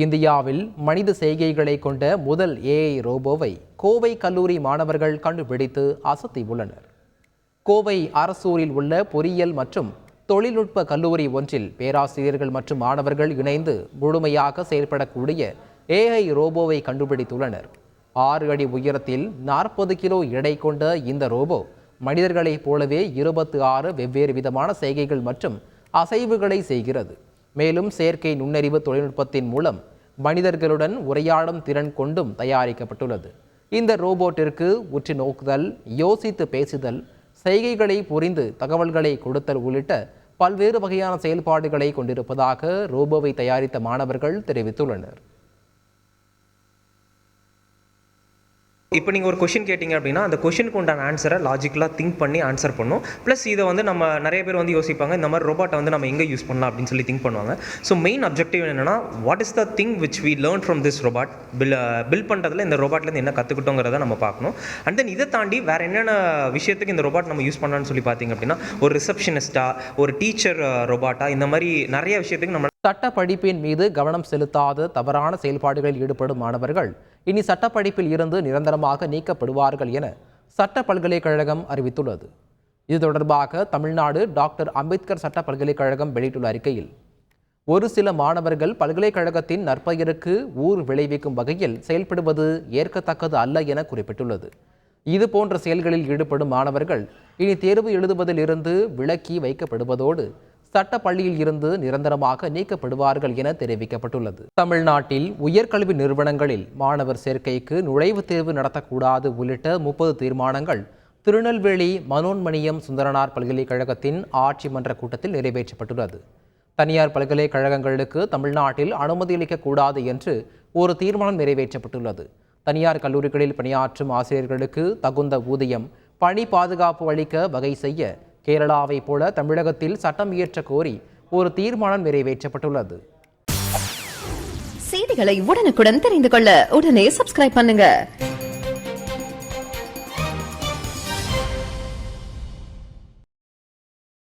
இந்தியாவில் மனித செய்கைகளை கொண்ட முதல் ஏஐ ரோபோவை கோவை கல்லூரி மாணவர்கள் கண்டுபிடித்து அசத்தியுள்ளனர். கோவை அரசூரில் உள்ள பொறியியல் மற்றும் தொழில்நுட்ப கல்லூரி ஒன்றில் பேராசிரியர்கள் மற்றும் மாணவர்கள் இணைந்து முழுமையாக செயல்படக்கூடிய ஏஐ ரோபோவை கண்டுபிடித்துள்ளனர். 6 அடி உயரத்தில் 40 கிலோ எடை கொண்ட இந்த ரோபோ மனிதர்களைப் போலவே 26 வெவ்வேறு விதமான செய்கைகள் மற்றும் அசைவுகளை செய்கிறது. மேலும் செயற்கை நுண்ணறிவு தொழில்நுட்பத்தின் மூலம் மனிதர்களுடன் உரையாடும் திறன் கொண்டும் தயாரிக்கப்பட்டுள்ளது. இந்த ரோபோட்டிற்கு உற்று நோக்குதல், யோசித்து பேசுதல், செய்கைகளை புரிந்து தகவல்களை கொடுத்தல் உள்ளிட்ட பல்வேறு வகையான செயல்பாடுகளை கொண்டிருப்பதாக ரோபோவை தயாரித்த மாணவர்கள் தெரிவித்துள்ளனர். இப்போ நீங்கள் ஒரு கொஷின் கேட்டிங்க அப்படின்னா அந்த கொஷினுக்கு உண்டான ஆன்சரை லாஜிக்கலாக திங்க் பண்ணி ஆன்சர் பண்ணும். ப்ளஸ் இதை நம்ம நிறைய பேர் யோசிப்பாங்க, இந்த மாதிரி ரோபோட்டை நம்ம எங்கே யூஸ் பண்ணலாம் அப்படின்னு சொல்லி திங்க் பண்ணுவாங்க. ஸோ மெயின் அப்ஜெக்டிவ் என்னென்னா, what is the thing which we learn from this robot, பில் பண்ணுறதுல இந்த ரோபாட்லேருந்து என்ன கற்றுக்கிட்டோங்கிறத நம்ம பார்க்கணும். அண்ட் தென் இதை தாண்டி வேறு என்னென்ன விஷயத்துக்கு இந்த ரோபாட் நம்ம யூஸ் பண்ணலான்னு சொல்லி பார்த்தீங்க அப்படின்னா, ஒரு ரிசப்ஷனிஸ்ட்டாக, ஒரு டீச்சர் ரோபாட்டா, இந்த மாதிரி நிறைய விஷயத்துக்கு நம்ம சட்ட படிப்பின் மீது கவனம் செலுத்தாத தவறான செயல்பாடுகளில் ஈடுபடும் மாணவர்கள் இனி சட்ட படிப்பில் இருந்து நிரந்தரமாக நீக்கப்படுவார்கள் என சட்ட பல்கலைக்கழகம் அறிவித்துள்ளது. இது தொடர்பாக தமிழ்நாடு டாக்டர் அம்பேத்கர் சட்ட பல்கலைக்கழகம் வெளியிட்டுள்ள அறிக்கையில், ஒரு சில மாணவர்கள் பல்கலைக்கழகத்தின் நற்பெயருக்கு ஊர் விளைவிக்கும் வகையில் செயல்படுவது ஏற்கத்தக்கது அல்ல என குறிப்பிட்டுள்ளது. இது போன்ற செயல்களில் ஈடுபடும் மாணவர்கள் இனி தேர்வு எழுதுவதில் இருந்து விலக்கி வைக்கப்படுவதோடு சட்ட பள்ளியில் இருந்து நிரந்தரமாக நீக்கப்படுவார்கள் என தெரிவிக்கப்பட்டுள்ளது. தமிழ்நாட்டில் உயர்கல்வி நிறுவனங்களில் மாணவர் சேர்க்கைக்கு நுழைவுத் தேர்வு நடத்தக்கூடாது உள்ளிட்ட 30 தீர்மானங்கள் திருநெல்வேலி மனோன்மணியம் சுந்தரனார் பல்கலைக்கழகத்தின் ஆட்சி மன்ற கூட்டத்தில் நிறைவேற்றப்பட்டுள்ளது. தனியார் பல்கலைக்கழகங்களுக்கு தமிழ்நாட்டில் அனுமதி அளிக்கக்கூடாது என்று ஒரு தீர்மானம் நிறைவேற்றப்பட்டுள்ளது. தனியார் கல்லூரிகளில் பணியாற்றும் ஆசிரியர்களுக்கு தகுந்த ஊதியம், பணி பாதுகாப்பு அளிக்க வகை செய்ய கேரளாவை போல தமிழகத்தில் சட்டம் இயற்ற கோரி ஒரு தீர்மானம் நிறைவேற்றப்பட்டுள்ளது. செய்திகளை உடனுக்குடன் தெரிந்து கொள்ள உடனே சப்ஸ்கிரைப் பண்ணுங்க.